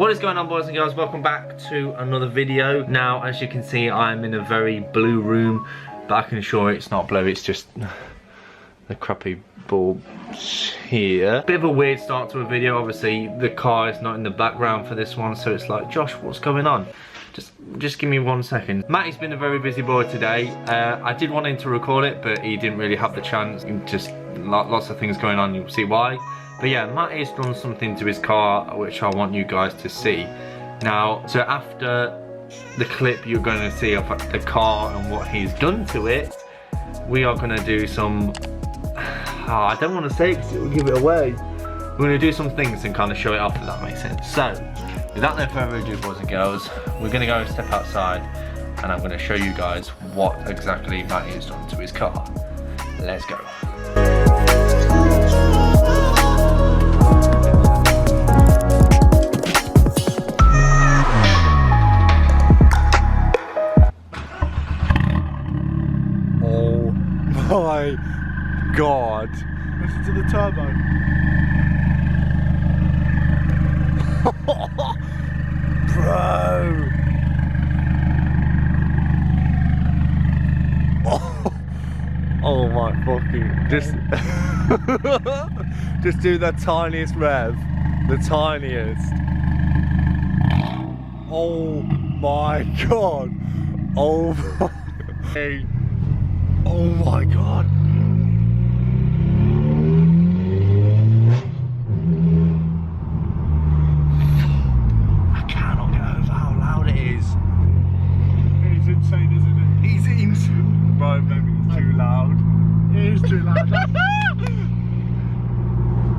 What is going on, boys and girls? Welcome back to another video. Now, as you can see, I'm in a very blue room, but I can assure you it's not blue, it's just the crappy bulbs here. Bit of a weird start to a video. Obviously the car is not in the background for this one, so it's like, Josh, what's going on? Just give me 1 second. Matty's been a very busy boy today. I did want him to record it, but he didn't really have the chance. Just lots of things going on, you'll see why. But yeah, Matty's done something to his car which I want you guys to see. Now, so after the clip you're going to see of the car and what he's done to it, we are going to do some, I don't want to say it because it will give it away. We're going to do some things and kind of show it off, if that makes sense. So, without no further ado, boys and girls, we're going to go step outside and I'm going to show you guys what exactly Matty has done to his car. Let's go. Oh my god. Listen to the turbo. Bro. Oh my fucking, just do the tiniest rev, the tiniest. Oh my god. Oh my, oh my god. I cannot get over how loud it is. It's insane, isn't it? He's insane. Bro, maybe it's too loud. It is too loud.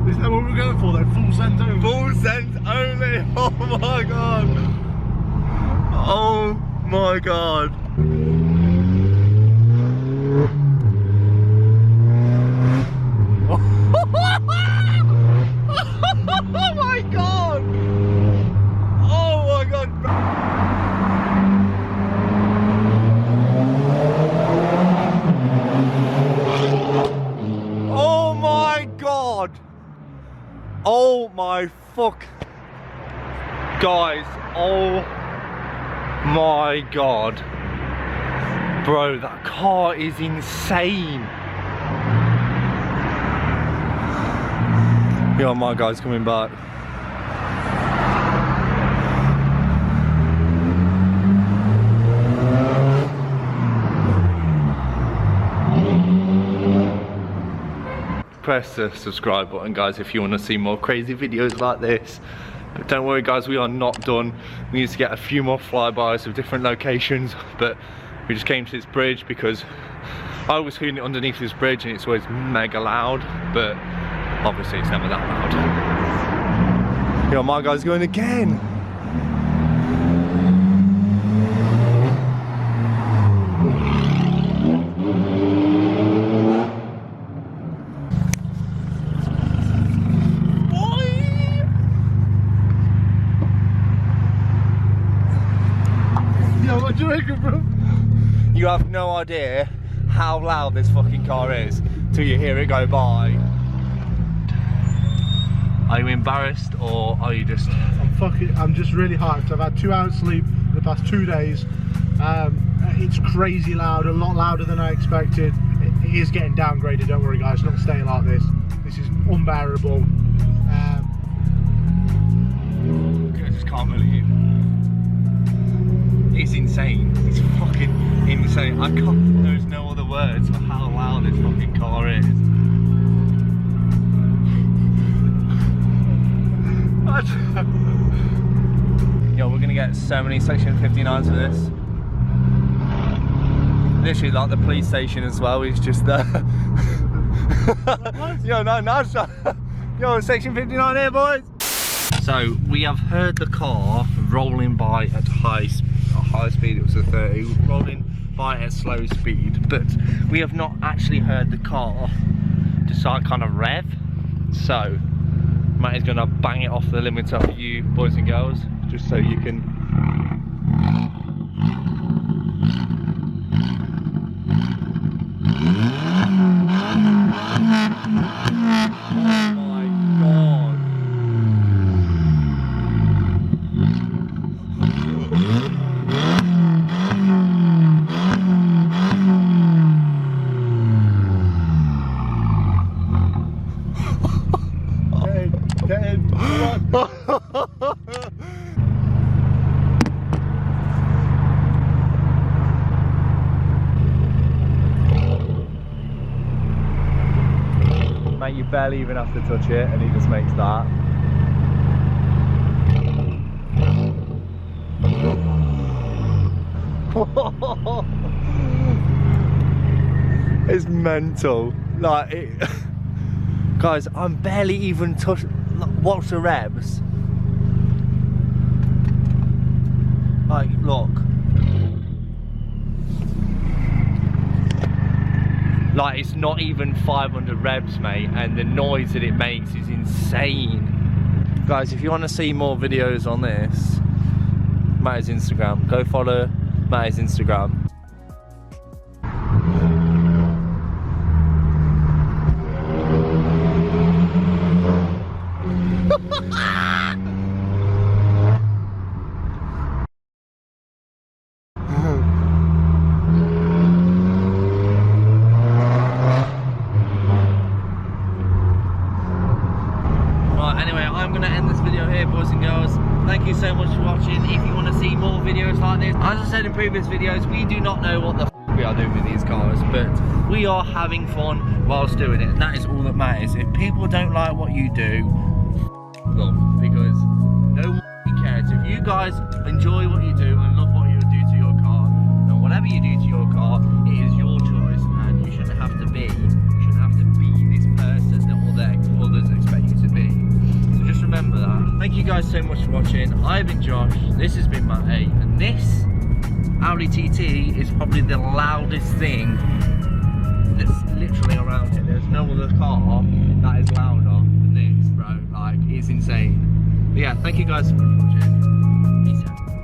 Is that what we're going for though? Full send only? Full sense only. Oh my god. Oh my god. Oh my god. Oh my god. Oh my god. Oh my fuck. Guys, oh my god. Bro, that car is insane. Yo, my guy's coming back. Press the subscribe button, guys, if you want to see more crazy videos like this. But don't worry, guys, we are not done. We need to get a few more flybys of different locations, but we just came to this bridge because I always hear it underneath this bridge and it's always mega loud, but obviously it's never that loud. Yo, my guy's going again. Yo, what do you reckon, bro? You have no idea how loud this fucking car is till you hear it go by. Are you embarrassed or are you just... I'm just really hyped. I've had 2 hours sleep in the past 2 days. It's crazy loud, a lot louder than I expected. It is getting downgraded, don't worry guys, not staying like this. This is unbearable. I just can't believe. It's insane. It's fucking insane. I can't, there's no other words for how loud this fucking car is. Yo, we're gonna get so many section 59s for this. Literally like the police station as well, is just there. Yo, no, yo, section 59 here, boys. So we have heard the car rolling by at high speed, it was a 30, rolling by at slow speed, but we have not actually heard the car decide kind of rev. So Matty's gonna bang it off the limiter for you boys and girls, just so you can. Oh my god. Mate, you barely even have to touch it and he just makes that. It's mental. Like, guys, I'm barely even touching. Watch the revs. Like, look. Like, it's not even 500 revs, mate, and the noise that it makes is insane. Guys, if you want to see more videos on this, Matti's Instagram, go follow Matti's Instagram. I'm going to end this video here, boys and girls. Thank you so much for watching. If you want to see more videos like this, as I said in previous videos, we do not know what the f we are doing with these cars, but we are having fun whilst doing it, and that is all that matters. If people don't like what you do, them, because no one cares. If you guys enjoy what you do and love what you do to your car, then whatever you do to your car, it is your choice, and you shouldn't have to be this person that others expect you to be. Just remember that. Thank you guys so much for watching. I've been Josh, this has been Matti, and this Audi TT is probably the loudest thing that's literally around here. There's no other car that is louder than this, bro. Like, it's insane. But yeah, thank you guys so much for watching. Peace out.